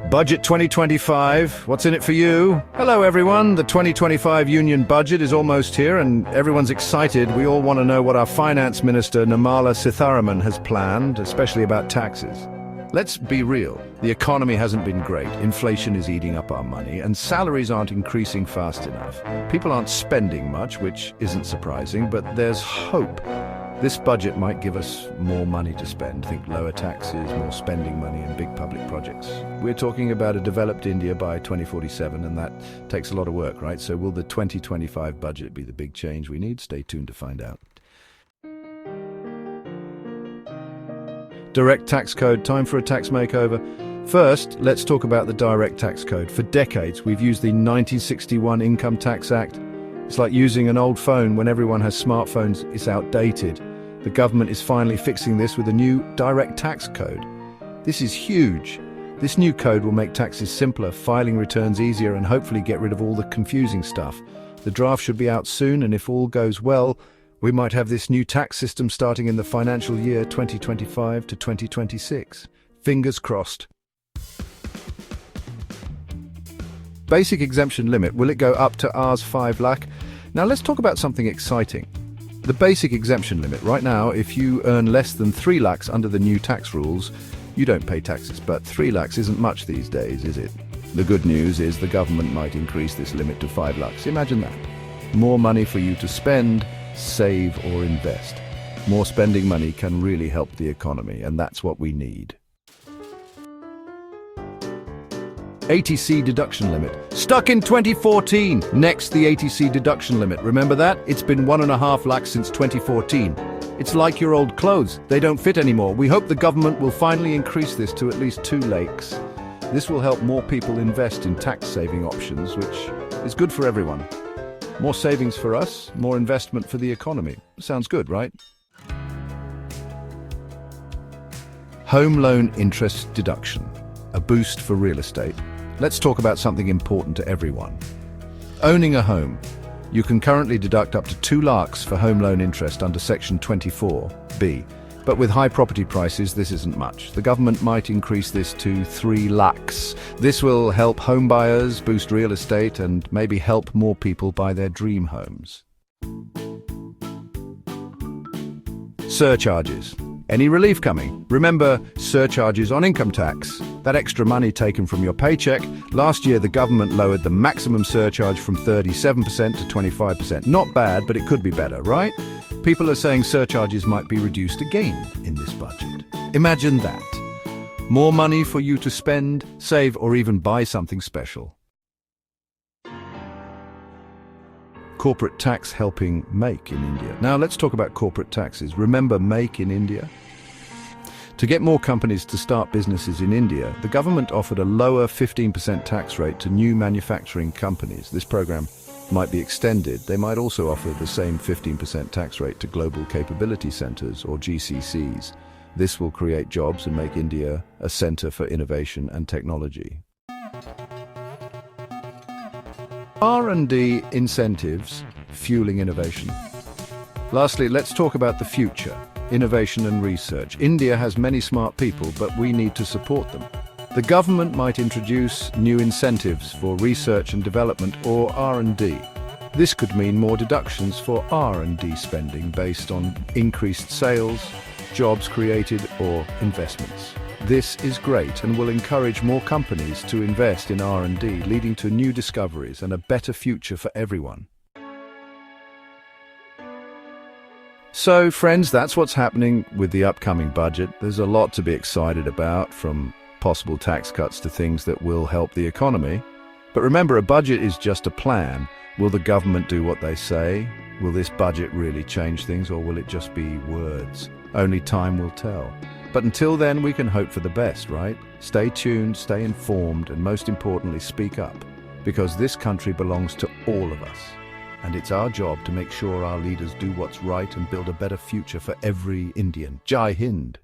Budget 2025, what's in it for you? Hello everyone, the 2025 Union Budget is almost here and everyone's excited. We all want to know what our Finance Minister Nirmala Sitharaman has planned, especially about taxes. Let's be real, the economy hasn't been great, inflation is eating up our money, and salaries aren't increasing fast enough. People aren't spending much, which isn't surprising, but there's hope. This budget might give us more money to spend. Think lower taxes, more spending money and big public projects. We're talking about a developed India by 2047, and that takes a lot of work, right? So will the 2025 budget be the big change we need? Stay tuned to find out. Direct tax code, time for a tax makeover. First, let's talk about the direct tax code. For decades, we've used the 1961 Income Tax Act. It's like using an old phone when everyone has smartphones. It's outdated. The government is finally fixing this with a new direct tax code. This is huge. This new code will make taxes simpler, filing returns easier, and hopefully get rid of all the confusing stuff. The draft should be out soon, and if all goes well, we might have this new tax system starting in the financial year 2025 to 2026. Fingers crossed. Basic exemption limit, will it go up to Rs 5 lakh? Now let's talk about something exciting. The basic exemption limit. Right now, if you earn less than 3 lakhs under the new tax rules, you don't pay taxes, but 3 lakhs isn't much these days, is it? The good news is the government might increase this limit to 5 lakhs. Imagine that. More money for you to spend, save or invest. More spending money can really help the economy, and that's what we need. ATC deduction limit. Stuck in 2014. Next, the ATC deduction limit. Remember that? It's been 1.5 lakhs since 2014. It's like your old clothes. They don't fit anymore. We hope the government will finally increase this to at least 2 lakhs. This will help more people invest in tax-saving options, which is good for everyone. More savings for us, more investment for the economy. Sounds good, right? Home loan interest deduction. A boost for real estate. Let's talk about something important to everyone. Owning a home. You can currently deduct up to 2 lakhs for home loan interest under Section 24B. But with high property prices, this isn't much. The government might increase this to 3 lakhs. This will help home buyers, boost real estate, and maybe help more people buy their dream homes. Surcharges. Any relief coming? Remember, surcharges on income tax. That extra money taken from your paycheck. Last year, the government lowered the maximum surcharge from 37% to 25%. Not bad, but it could be better, right? People are saying surcharges might be reduced again in this budget. Imagine that. More money for you to spend, save, or even buy something special. Corporate tax helping Make in India. Now let's talk about corporate taxes. Remember Make in India? To get more companies to start businesses in India, the government offered a lower 15% tax rate to new manufacturing companies. This program might be extended. They might also offer the same 15% tax rate to Global Capability Centers, or GCCs. This will create jobs and make India a center for innovation and technology. R&D incentives fueling innovation. Lastly, let's talk about the future, innovation and research. India has many smart people, but we need to support them. The government might introduce new incentives for research and development, or R&D. This could mean more deductions for R&D spending based on increased sales, jobs created, or investments. This is great and will encourage more companies to invest in R&D, leading to new discoveries and a better future for everyone. So, friends, that's what's happening with the upcoming budget. There's a lot to be excited about, from possible tax cuts to things that will help the economy. But remember, a budget is just a plan. Will the government do what they say? Will this budget really change things, or will it just be words? Only time will tell. But until then, we can hope for the best, right? Stay tuned, stay informed, and most importantly, speak up. Because this country belongs to all of us. And it's our job to make sure our leaders do what's right and build a better future for every Indian. Jai Hind!